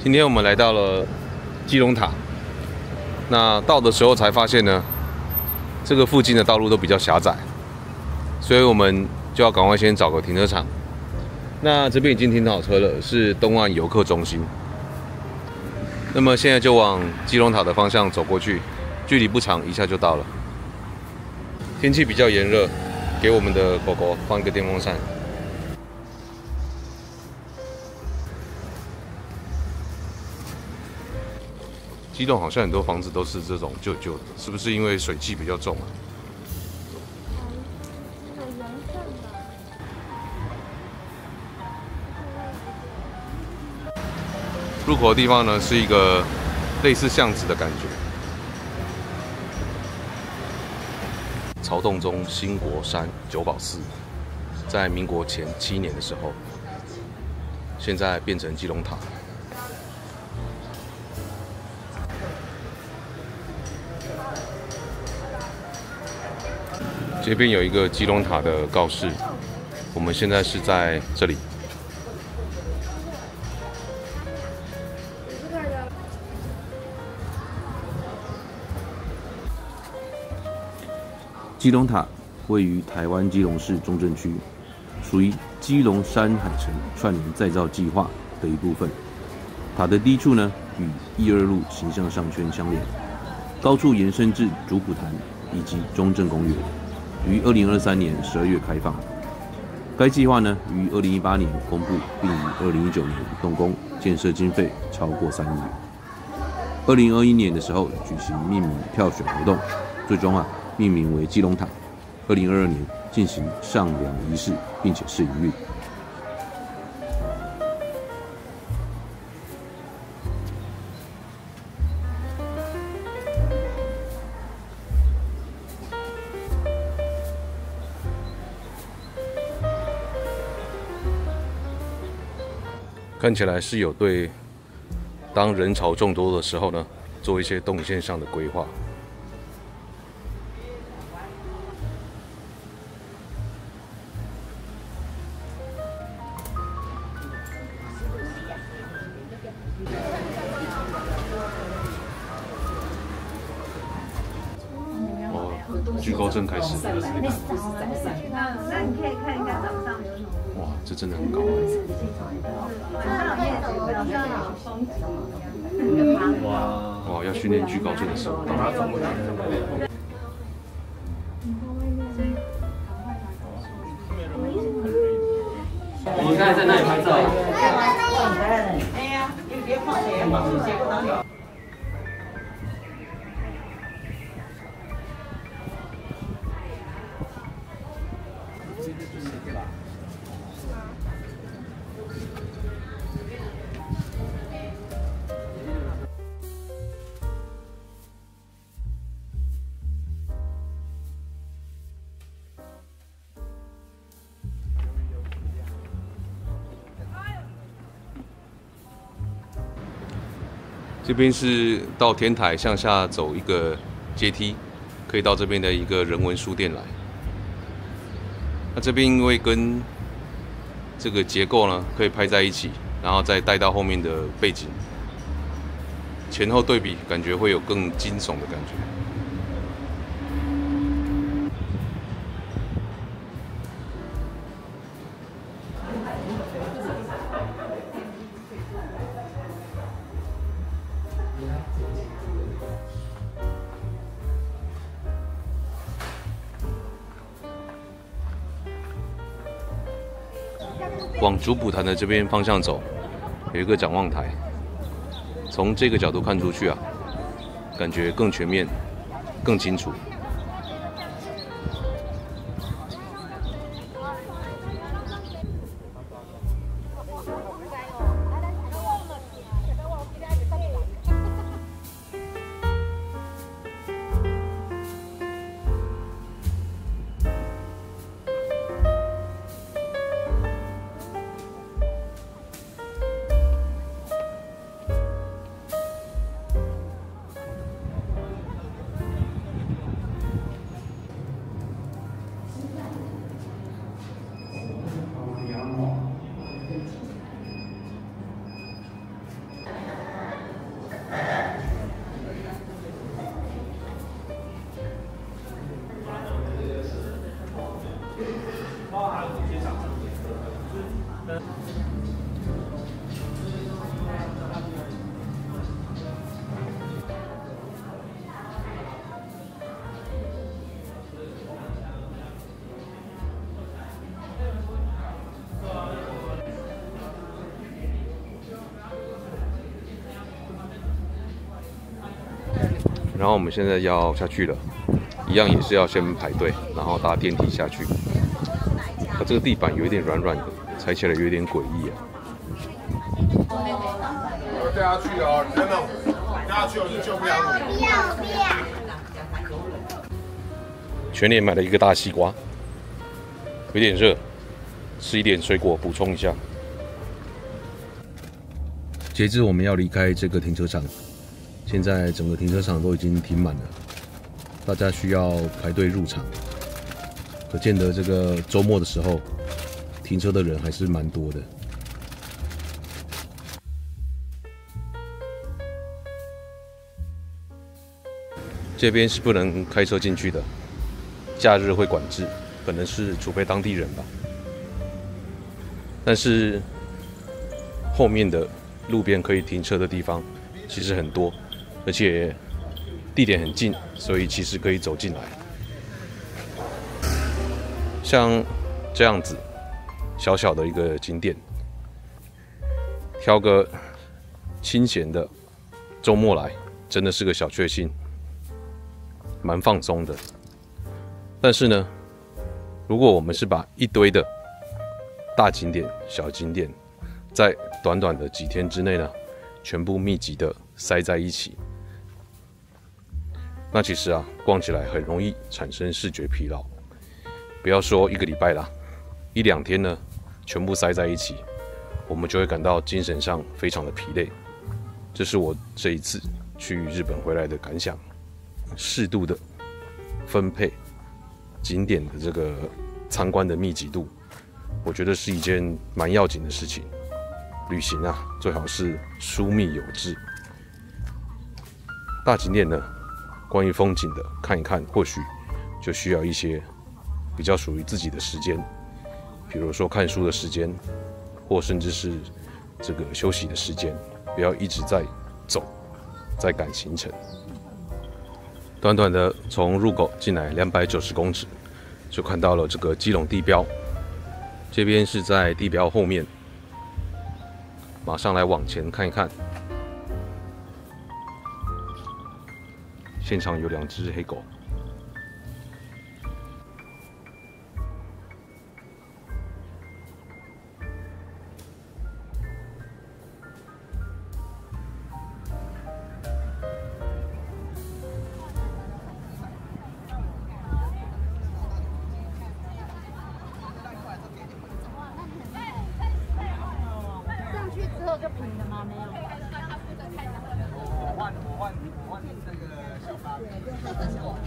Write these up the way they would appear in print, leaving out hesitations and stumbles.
今天我们来到了基隆塔，那到的时候才发现呢，这个附近的道路都比较狭窄，所以我们就要赶快先找个停车场。那这边已经停好车了，是东岸游客中心。那么现在就往基隆塔的方向走过去，距离不长，一下就到了。天气比较炎热，给我们的狗狗放一个电风扇。基隆好像很多房子都是这种旧旧的，是不是因为水汽比较重啊？有缘分吧。入口的地方呢，是一个类似巷子的感觉。曹洞宗兴国山九宝寺，在民国前7年的时候，现在变成基隆塔。这边有一个基隆塔的告示，我们现在是在这里。基隆塔位于台湾基隆市中正区，属于基隆山海城串联再造计划的一部分。塔的低处呢，与1、2路形象商圈相连，高处延伸至主普坛以及中正公园。于2023年12月开放。该计划呢，于2018年公布，并于2019年动工，建设经费超过3亿元。2021年的时候举行命名票选活动，最终命名为基隆塔。2022年进行上梁仪式，并且试营运。看起来是有对当人潮众多的时候呢，做一些动线上的规划。居高症开始。那你可以看一下早上有什么。哇，这真的很高哇，要训练居高症的时候。我们刚才在那里拍照。哎呀，你别放钱嘛，结果哪里？这边是到天台向下走一个阶梯，可以到这边的一个人文书店来。那这边因为跟这个结构呢可以拍在一起，然后再带到后面的背景，前后对比，感觉会有更惊悚的感觉。往主普坛的这边方向走，有一个展望台，从这个角度看出去感觉更全面、更清楚。然后我们现在要下去了，一样也是要先排队，然后搭电梯下去。这个地板有一点软软的，踩起来有点诡异啊。我带他去哦，真的，带他去我是救不了你。全联买了一个大西瓜，有点热，吃一点水果补充一下。截至我们要离开这个停车场，现在整个停车场都已经停满了，大家需要排队入场。可见得这个周末的时候，停车的人还是蛮多的。这边是不能开车进去的，假日会管制，可能是除非当地人吧。但是后面的路边可以停车的地方其实很多，而且地点很近，所以其实可以走进来。像这样子小小的一个景点，挑个清闲的周末来，真的是个小确幸，蛮放松的。但是呢，如果我们是把一堆的大景点、小景点，在短短的几天之内呢，全部密集的塞在一起，那其实啊，逛起来很容易产生视觉疲劳。不要说1个礼拜啦，1、2天呢，全部塞在一起，我们就会感到精神上非常的疲累。这是我这一次去日本回来的感想。适度的分配景点的这个参观的密集度，我觉得是一件蛮要紧的事情。旅行啊，最好是疏密有致。大景点呢，关于风景的看一看，或许就需要一些比较属于自己的时间，比如说看书的时间，或甚至是这个休息的时间，不要一直在走，在赶行程。短短的从入口进来290公尺，就看到了这个基隆地标。这边是在地标后面，马上来往前看一看。现场有2只黑狗。上去之后就平的吗？没有。我换那个小巴。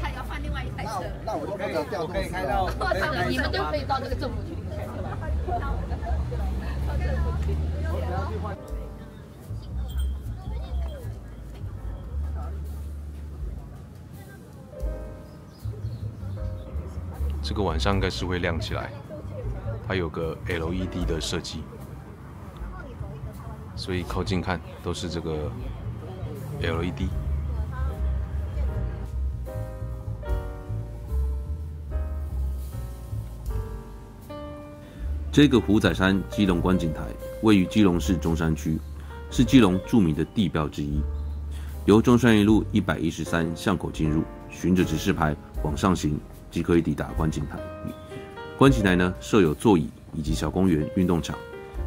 他要换另外一台车。那我就可以开到。你们就可以到这个政府局里面去了。这个晚上应该是会亮起来，它有个 LED 的设计，所以靠近看都是这个 LED。这个虎仔山基隆观景台位于基隆市中山区，是基隆著名的地标之一。由中山一路113巷口进入，循着指示牌往上行，即可以抵达观景台。观景台呢设有座椅以及小公园、运动场，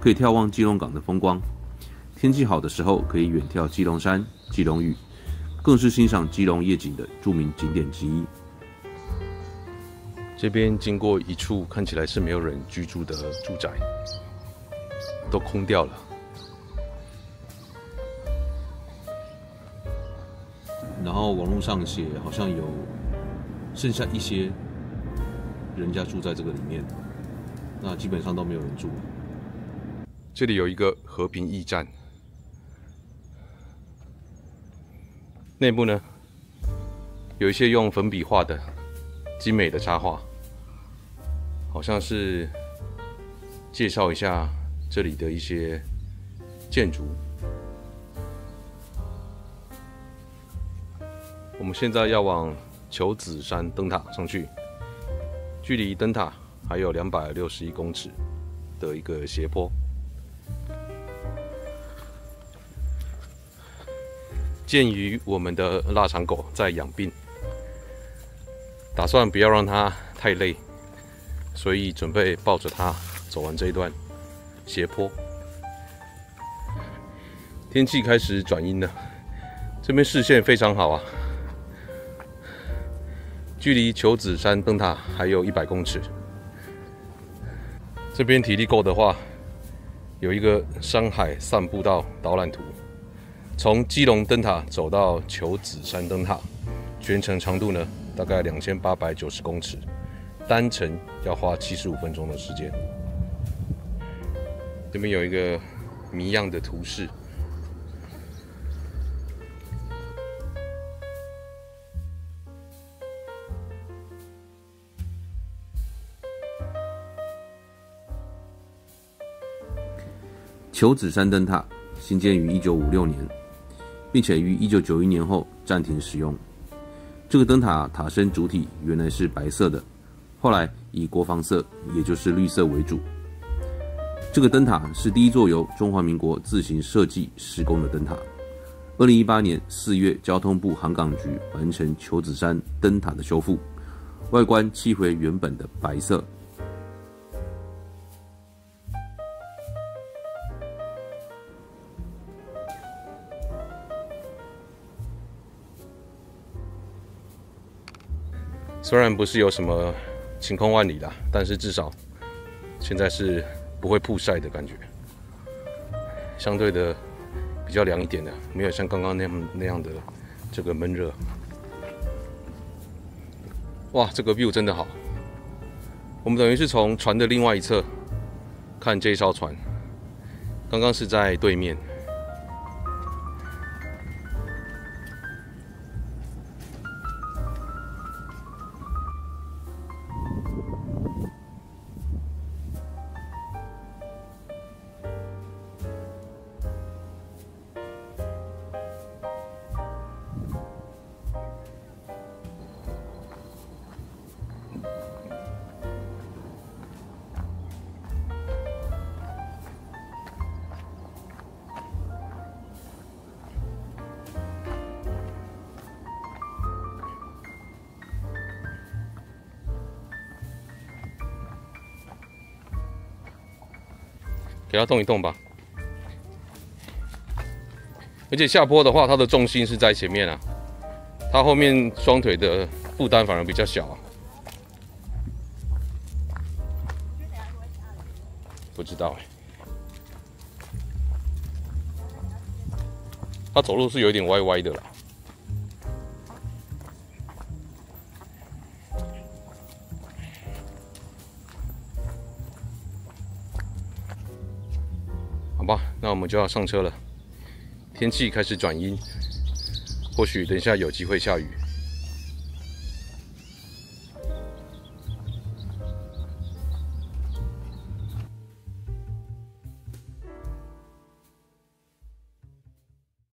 可以眺望基隆港的风光。天气好的时候，可以远眺基隆山、基隆屿，更是欣赏基隆夜景的著名景点之一。这边经过一处看起来是没有人居住的住宅，都空掉了。然后网络上写好像有剩下一些人家住在这个里面，那基本上都没有人住。这里有一个和平驿站，内部呢有一些用粉笔画的精美的插画，好像是介绍一下这里的一些建筑。我们现在要往求子山灯塔上去，距离灯塔还有261公尺的一个斜坡。鉴于我们的腊肠狗在养病，打算不要让它太累，所以准备抱着它走完这一段斜坡。天气开始转阴了，这边视线非常好啊，距离求子山灯塔还有100公尺。这边体力够的话，有一个山海散步道导览图，从基隆灯塔走到求子山灯塔，全程长度呢大概2890公尺，单程要花75分钟的时间。这边有一个谜样的图示。求子山灯塔兴建于1956年，并且于1991年后暂停使用。这个灯塔塔身主体原来是白色的，后来以国防色，也就是绿色为主。这个灯塔是第一座由中华民国自行设计施工的灯塔。2018年4月，交通部航港局完成求子山灯塔的修复，外观漆回原本的白色。虽然不是有什么晴空万里啦，但是至少现在是不会曝晒的感觉，相对的比较凉一点的，没有像刚刚那样的这个闷热。哇，这个 view 真的好！我们等于是从船的另外一侧看这一艘船，刚刚是在对面。给它动一动吧。而且下坡的话，它的重心是在前面啊，它后面双腿的负担反而比较小啊。不知道哎，它走路是有点歪歪的啦。好吧，那我们就要上车了。天气开始转阴，或许等一下有机会下雨。